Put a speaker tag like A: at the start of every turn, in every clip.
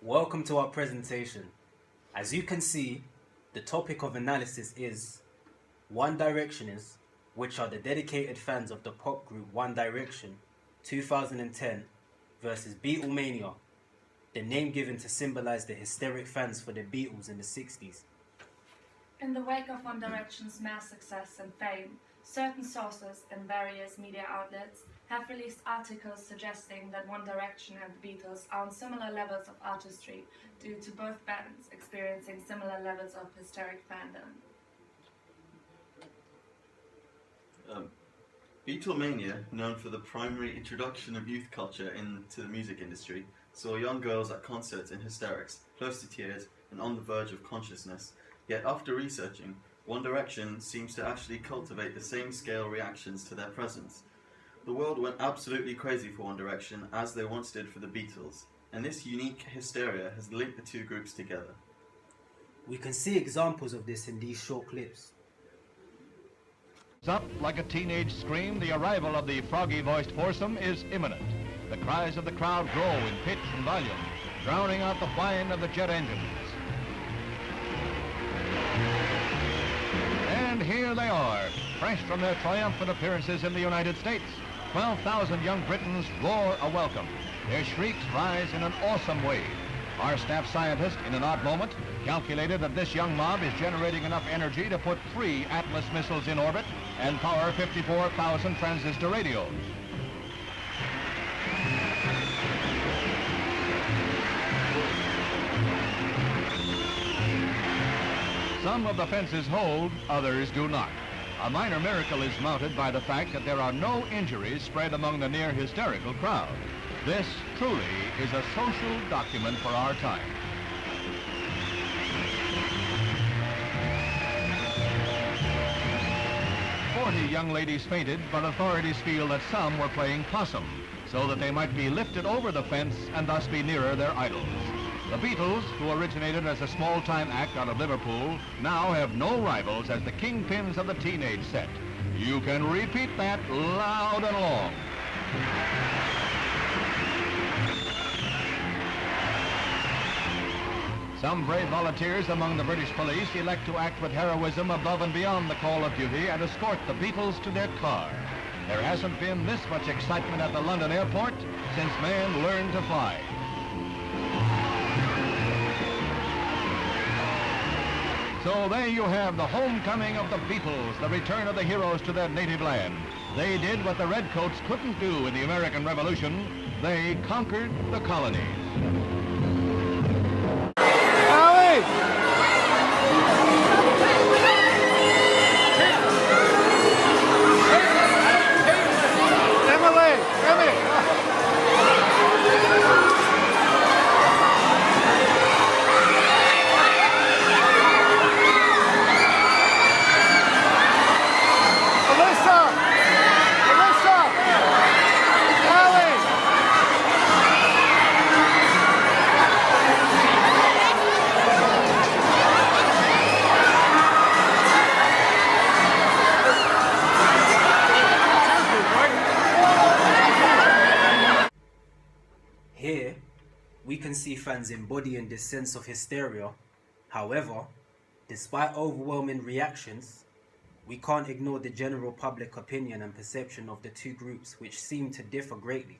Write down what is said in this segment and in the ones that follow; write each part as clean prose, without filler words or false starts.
A: Welcome to our presentation. As you can see, the topic of analysis is One Directioners, which are the dedicated fans of the pop group One Direction, 2010, versus Beatlemania, the name given to symbolize the hysteric fans for the Beatles in the 60s.
B: In the wake of One Direction's mass success and fame, certain sources in various media outlets have released articles suggesting that One Direction and the Beatles are on similar levels of artistry due to both bands experiencing similar levels of hysteric fandom.
C: Beatlemania, known for the primary introduction of youth culture into the music industry, saw young girls at concerts in hysterics, close to tears, and on the verge of consciousness. Yet after researching, One Direction seems to actually cultivate the same scale reactions to their presence. The world went absolutely crazy for One Direction, as they once did for the Beatles, and this unique hysteria has linked the two groups together.
A: We can see examples of this in these short clips.
D: Up like a teenage scream, the arrival of the froggy-voiced foursome is imminent. The cries of the crowd grow in pitch and volume, drowning out the whine of the jet engines. And here they are, fresh from their triumphant appearances in the United States. 12,000 young Britons roar a welcome. Their shrieks rise in an awesome wave. Our staff scientist, in an odd moment, calculated that this young mob is generating enough energy to put 3 Atlas missiles in orbit and power 54,000 transistor radios. Some of the fences hold, others do not. A minor miracle is mounted by the fact that there are no injuries spread among the near hysterical crowd. This truly is a social document for our time. "40 young ladies fainted, but authorities feel that some were playing possum, so that they might be lifted over the fence and thus be nearer their idols. The Beatles, who originated as a small-time act out of Liverpool, now have no rivals as the kingpins of the teenage set. You can repeat that loud and long. Some brave volunteers among the British police elect to act with heroism above and beyond the call of duty and escort the Beatles to their car. There hasn't been this much excitement at the London airport since man learned to fly. So there you have the homecoming of the Beatles, the return of the heroes to their native land. They did what the Redcoats couldn't do in the American Revolution. They conquered the colonies.
A: Here, we can see fans embodying this sense of hysteria. However, despite overwhelming reactions, we can't ignore the general public opinion and perception of the two groups, which seem to differ greatly.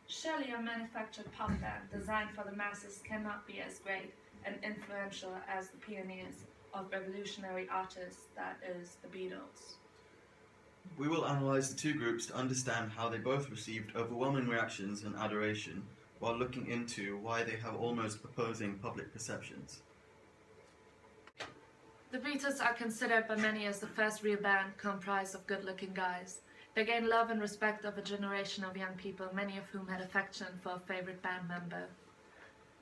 B: Surely a manufactured pop band designed for the masses cannot be as great and influential as the pioneers of revolutionary artists that is the Beatles.
C: We will analyze the two groups to understand how they both received overwhelming reactions and adoration, while looking into why they have almost opposing public perceptions.
B: The Beatles are considered by many as the first real band comprised of good-looking guys. They gained love and respect of a generation of young people, many of whom had affection for a favorite band member.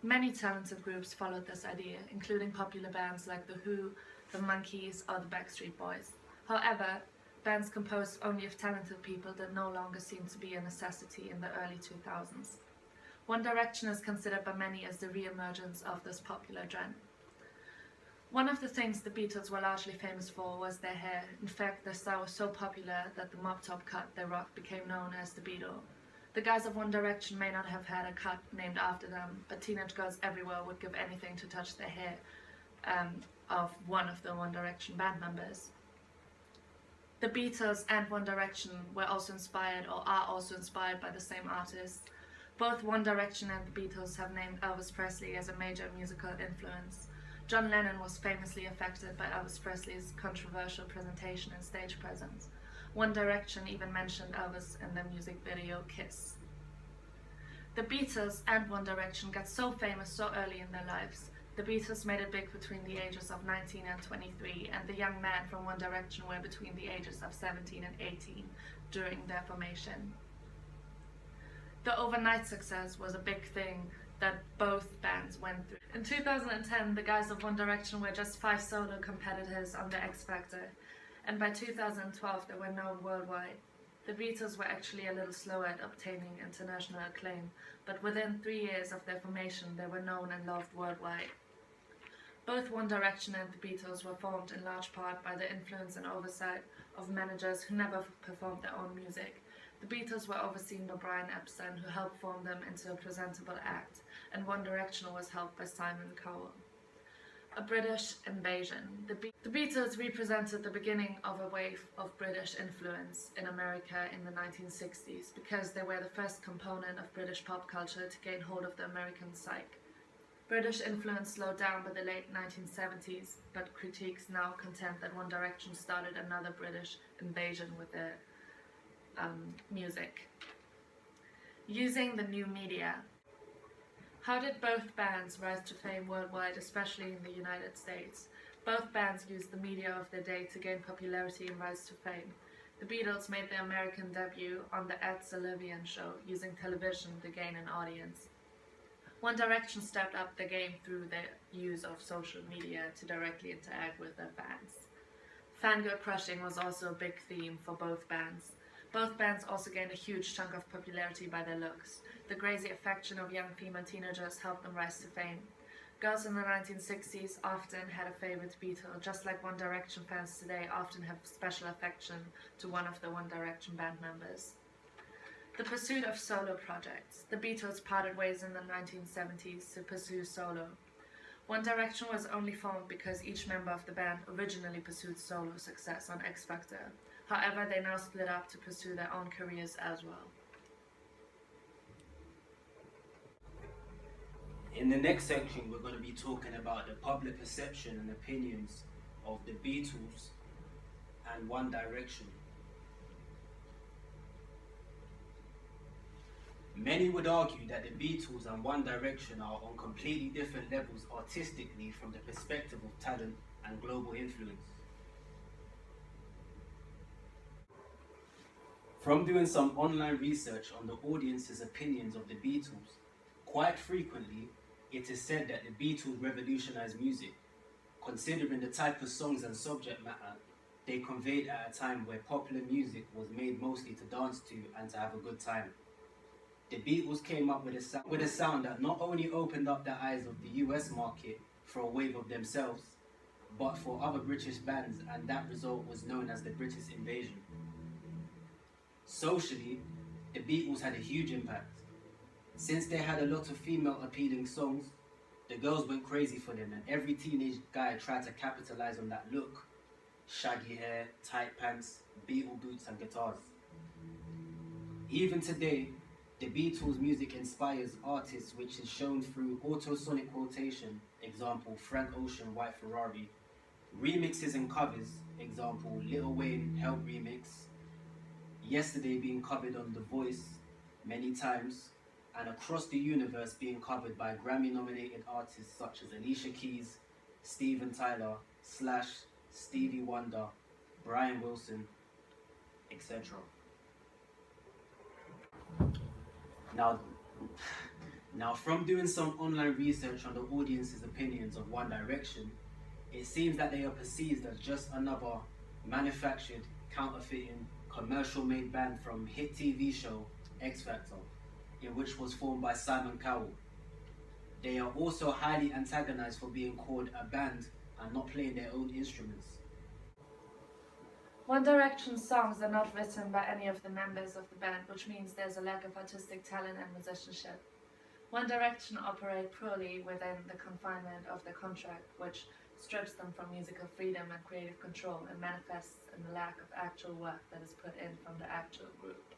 B: Many talented groups followed this idea, including popular bands like The Who, The Monkees, or the Backstreet Boys. However, bands composed only of talented people did no longer seem to be a necessity in the early 2000s. One Direction is considered by many as the re-emergence of this popular trend. One of the things the Beatles were largely famous for was their hair. In fact, their style was so popular that the mop top cut they rocked became known as the Beatle. The guys of One Direction may not have had a cut named after them, but teenage girls everywhere would give anything to touch the hair of one of the One Direction band members. The Beatles and One Direction were also inspired, or are also inspired, by the same artists. Both One Direction and the Beatles have named Elvis Presley as a major musical influence. John Lennon was famously affected by Elvis Presley's controversial presentation and stage presence. One Direction even mentioned Elvis in their music video Kiss. The Beatles and One Direction got so famous so early in their lives. The Beatles made it big between the ages of 19 and 23, and the young men from One Direction were between the ages of 17 and 18 during their formation. The overnight success was a big thing that both bands went through. In 2010, the guys of One Direction were just 5 solo competitors on the X Factor, and by 2012 they were known worldwide. The Beatles were actually a little slower at obtaining international acclaim, but within 3 years of their formation they were known and loved worldwide. Both One Direction and the Beatles were formed in large part by the influence and oversight of managers who never performed their own music. The Beatles were overseen by Brian Epstein, who helped form them into a presentable act, and One Direction was helped by Simon Cowell. A British invasion. The Beatles represented the beginning of a wave of British influence in America in the 1960s, because they were the first component of British pop culture to gain hold of the American psyche. British influence slowed down by the late 1970s, but critiques now contend that One Direction started another British invasion with their music. Using the new media. How did both bands rise to fame worldwide, especially in the United States? Both bands used the media of their day to gain popularity and rise to fame. The Beatles made their American debut on the Ed Sullivan Show, using television to gain an audience. One Direction stepped up the game through their use of social media to directly interact with their fans. Fangirl crushing was also a big theme for both bands. Both bands also gained a huge chunk of popularity by their looks. The crazy affection of young female teenagers helped them rise to fame. Girls in the 1960s often had a favorite Beatle, just like One Direction fans today often have special affection to one of the One Direction band members. The pursuit of solo projects. The Beatles parted ways in the 1970s to pursue solo. One Direction was only formed because each member of the band originally pursued solo success on X Factor. However, they now split up to pursue their own careers as well.
A: In the next section, we're going to be talking about the public perception and opinions of the Beatles and One Direction. Many would argue that the Beatles and One Direction are on completely different levels artistically from the perspective of talent and global influence. From doing some online research on the audience's opinions of the Beatles, quite frequently it is said that the Beatles revolutionized music, considering the type of songs and subject matter they conveyed at a time where popular music was made mostly to dance to and to have a good time. The Beatles came up with a sound that not only opened up the eyes of the US market for a wave of themselves, but for other British bands, and that result was known as the British Invasion. Socially, the Beatles had a huge impact. Since they had a lot of female appealing songs, the girls went crazy for them, and every teenage guy tried to capitalize on that look. Shaggy hair, tight pants, Beatle boots and guitars. Even today, the Beatles' music inspires artists, which is shown through autosonic quotation, example Frank Ocean, White Ferrari, remixes and covers, example Lil Wayne, Help Remix, Yesterday being covered on The Voice many times, and Across the Universe being covered by Grammy-nominated artists such as Alicia Keys, Steven Tyler, Slash, Stevie Wonder, Brian Wilson, etc. Now, from doing some online research on the audience's opinions of One Direction, it seems that they are perceived as just another manufactured, counterfeiting, commercial-made band from hit TV show X Factor, in which was formed by Simon Cowell. They are also highly antagonized for being called a band and not playing their own instruments.
B: One Direction's songs are not written by any of the members of the band, which means there's a lack of artistic talent and musicianship. One Direction operate poorly within the confinement of their contract, which strips them from musical freedom and creative control and manifests in the lack of actual work that is put in from the actual group.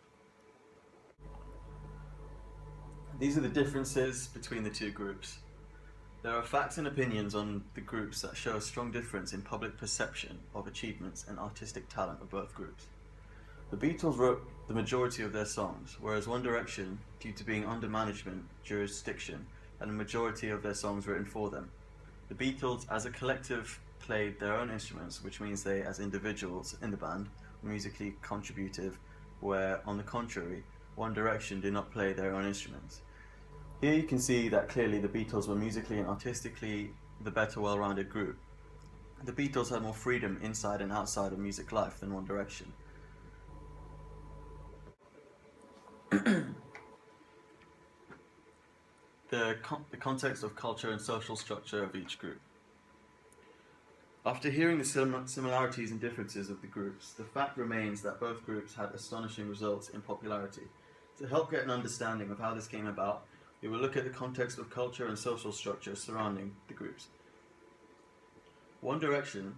C: These are the differences between the two groups. There are facts and opinions on the groups that show a strong difference in public perception of achievements and artistic talent of both groups. The Beatles wrote the majority of their songs, whereas One Direction, due to being under management jurisdiction, had a majority of their songs written for them. The Beatles, as a collective, played their own instruments, which means they, as individuals in the band, were musically contributive, where, on the contrary, One Direction did not play their own instruments. Here you can see that clearly the Beatles were musically and artistically the better, well-rounded group. The Beatles had more freedom inside and outside of music life than One Direction. The context of culture and social structure of each group. After hearing the similarities and differences of the groups, the fact remains that both groups had astonishing results in popularity. To help get an understanding of how this came about, we will look at the context of culture and social structure surrounding the groups. One Direction,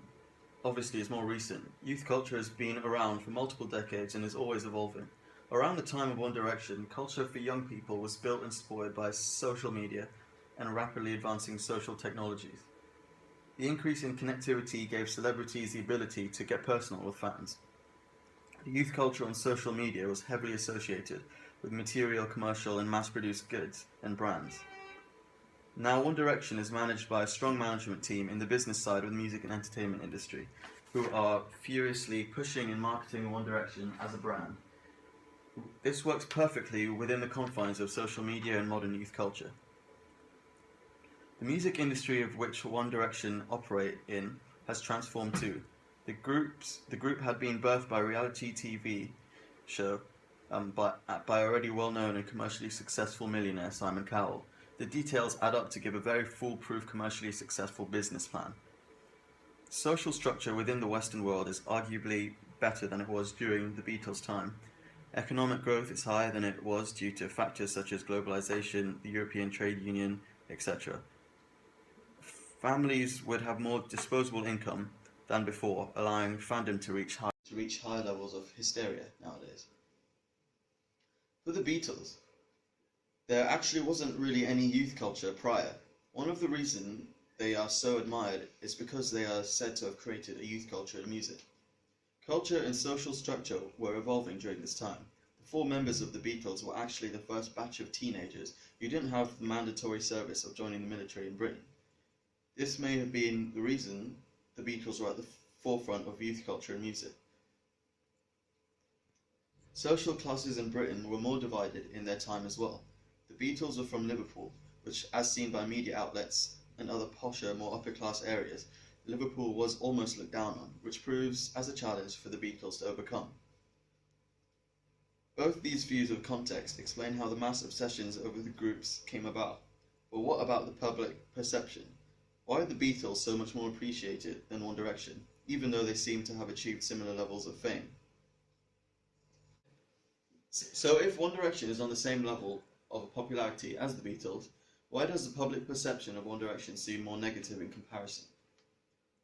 C: obviously, is more recent. Youth culture has been around for multiple decades and is always evolving. Around the time of One Direction, culture for young people was built and supported by social media and rapidly advancing social technologies. The increase in connectivity gave celebrities the ability to get personal with fans. Youth culture on social media was heavily associated with material, commercial and mass-produced goods and brands. Now One Direction is managed by a strong management team in the business side of the music and entertainment industry, who are furiously pushing and marketing One Direction as a brand. This works perfectly within the confines of social media and modern youth culture. The music industry of which One Direction operate in has transformed too. The group had been birthed by a reality TV show by already well-known and commercially successful millionaire Simon Cowell. The details add up to give a very foolproof, commercially successful business plan. Social structure within the Western world is arguably better than it was during the Beatles' time. Economic growth is higher than it was due to factors such as globalization, the European Trade Union, etc. Families would have more disposable income than before, allowing fandom to reach high levels of hysteria nowadays. For the Beatles, there actually wasn't really any youth culture prior. One of the reasons they are so admired is because they are said to have created a youth culture in music. Culture and social structure were evolving during this time. The 4 members of the Beatles were actually the first batch of teenagers who didn't have the mandatory service of joining the military in Britain. This may have been the reason the Beatles were at the forefront of youth culture and music. Social classes in Britain were more divided in their time as well. The Beatles were from Liverpool, which, as seen by media outlets and other posher, more upper-class areas, Liverpool was almost looked down on, which proves as a challenge for the Beatles to overcome. Both these views of context explain how the mass obsessions over the groups came about. But what about the public perception? Why are the Beatles so much more appreciated than One Direction, even though they seem to have achieved similar levels of fame? So if One Direction is on the same level of popularity as the Beatles, why does the public perception of One Direction seem more negative in comparison?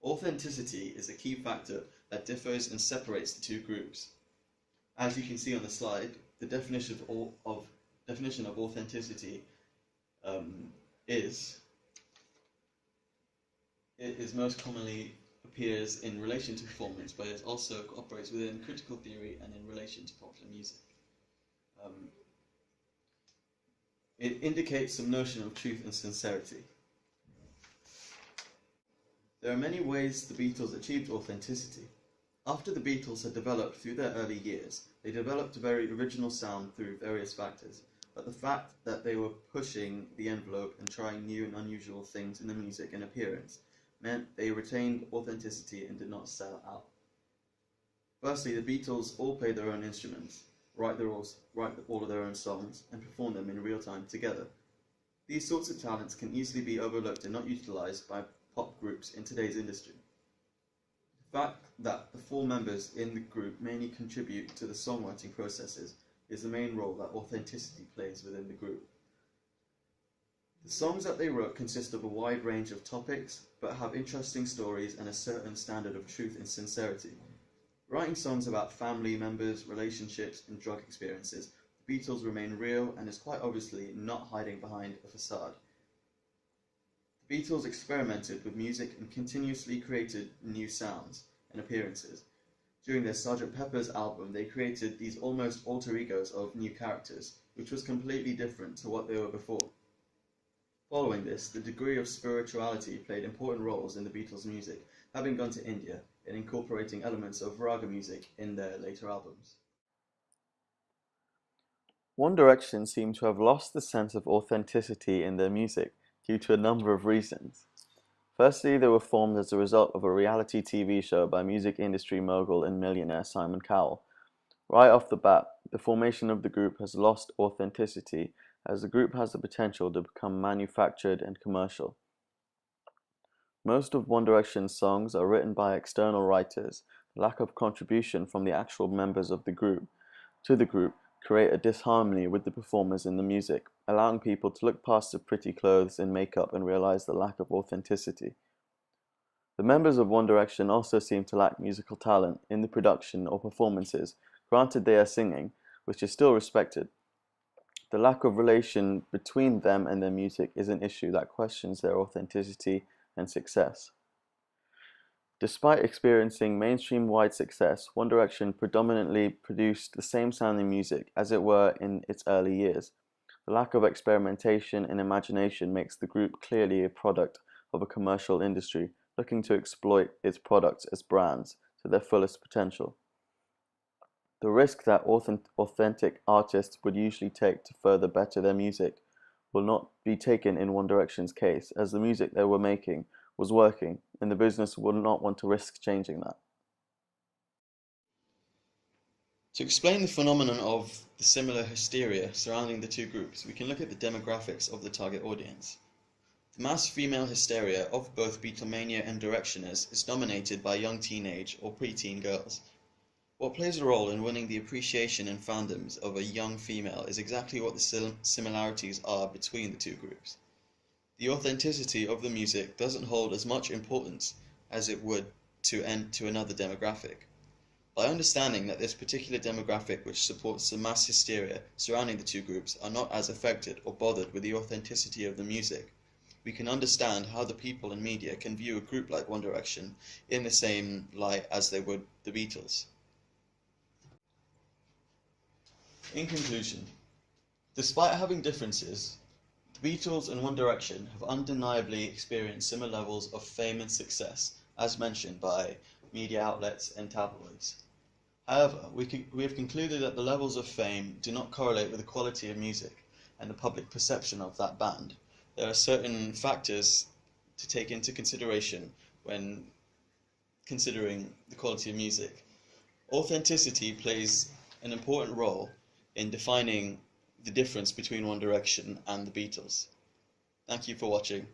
C: Authenticity is a key factor that differs and separates the two groups. As you can see on the slide, the definition of authenticity is most commonly appears in relation to performance, but it also operates within critical theory and in relation to popular music. It indicates some notion of truth and sincerity. There are many ways the Beatles achieved authenticity. After the Beatles had developed through their early years, they developed a very original sound through various factors, but the fact that they were pushing the envelope and trying new and unusual things in the music and appearance meant they retained authenticity and did not sell out. Firstly, the Beatles all played their own instruments, write all of their own songs, and perform them in real time together. These sorts of talents can easily be overlooked and not utilized by pop groups in today's industry. The fact that the 4 members in the group mainly contribute to the songwriting processes is the main role that authenticity plays within the group. The songs that they wrote consist of a wide range of topics, but have interesting stories and a certain standard of truth and sincerity. Writing songs about family members, relationships, and drug experiences, the Beatles remain real and is quite obviously not hiding behind a facade. The Beatles experimented with music and continuously created new sounds and appearances. During their Sgt. Pepper's album, they created these almost alter egos of new characters, which was completely different to what they were before. Following this, the degree of spirituality played important roles in the Beatles' music, having gone to India and incorporating elements of raga music in their later albums. One Direction seem to have lost the sense of authenticity in their music due to a number of reasons. Firstly, they were formed as a result of a reality TV show by music industry mogul and millionaire Simon Cowell. Right off the bat, the formation of the group has lost authenticity, as the group has the potential to become manufactured and commercial. Most of One Direction's songs are written by external writers. The lack of contribution from the actual members of the group create a disharmony with the performers in the music, allowing people to look past the pretty clothes and makeup and realize the lack of authenticity. The members of One Direction also seem to lack musical talent in the production or performances. Granted, they are singing, which is still respected. The lack of relation between them and their music is an issue that questions their authenticity and success. Despite experiencing mainstream-wide success, One Direction predominantly produced the same sounding music as it were in its early years. The lack of experimentation and imagination makes the group clearly a product of a commercial industry looking to exploit its products as brands to their fullest potential. The risk that authentic artists would usually take to further better their music will not be taken in One Direction's case, as the music they were making was working, and the business would not want to risk changing that. To explain the phenomenon of the similar hysteria surrounding the two groups, we can look at the demographics of the target audience. The mass female hysteria of both Beatlemania and Directioners is dominated by young teenage or preteen girls. What plays a role in winning the appreciation and fandoms of a young female is exactly what the similarities are between the two groups. The authenticity of the music doesn't hold as much importance as it would to another demographic. By understanding that this particular demographic which supports the mass hysteria surrounding the two groups are not as affected or bothered with the authenticity of the music, we can understand how the people and media can view a group like One Direction in the same light as they would the Beatles. In conclusion, despite having differences, the Beatles and One Direction have undeniably experienced similar levels of fame and success, as mentioned by media outlets and tabloids. However, we have concluded that the levels of fame do not correlate with the quality of music and the public perception of that band. There are certain factors to take into consideration when considering the quality of music. Authenticity plays an important role in defining the difference between One Direction and the Beatles. Thank you for watching.